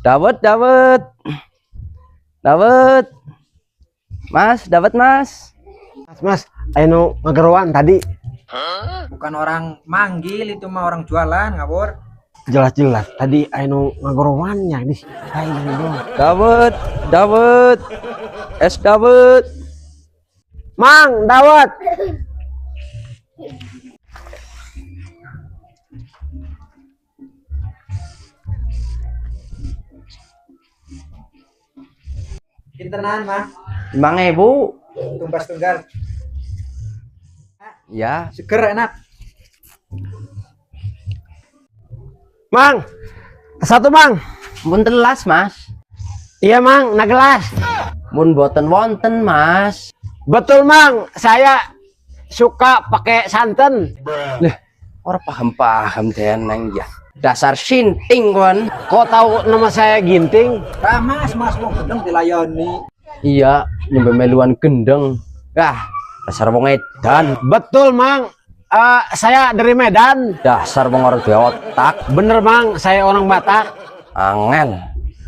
Dawet, Dawet. Dawet. Mas, Dawet, Mas. Mas, ayo ngageruan tadi. Bukan orang manggil, itu mah orang jualan, ngabur. Jelas-jelas tadi ayo ngageruannya di. Ayo dong. Dawet, Dawet. Es Dawet. Mang, Dawet. Pintenan mah, 5.000. tumbas tunggal. Ya, Seger enak. Mang, satu Mang. mun telas, Mas. Iya Mang, gelas. Mun boten wonten, Mas. Betul Mang, saya suka pakai santan. Lah, ora paham-paham deneng ya. Dasar sinting kon. Kok tahu nama saya Ginting? Mas mau gedeng dilayani. Iya, nyampe meluan gendeng. Dasar wong edan. Betul Mang, saya dari Medan. Dasar wong ora duwe otak. Bener Mang, saya orang Batak. Angel.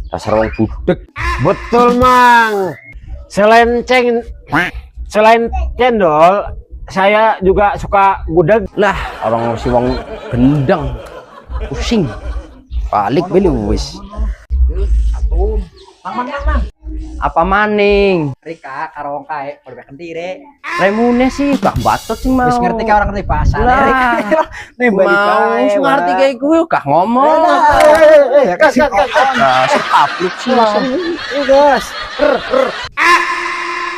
Dasar wong budek. Betul Mang. Selain cendol, saya juga suka gudeg. Lah, orang si wong gendeng. Pusing. Balik beli wis. Atum. Mang. Apa maning? Rika karo wong kae padha kendire. Remune sih gak batot sih mau. Wis ngerti ka orang ngerti bahasa. Lah. Nih Mau wis ngerti kayak gue gak ngomong. Kasih Dasar apluk sih. Gas.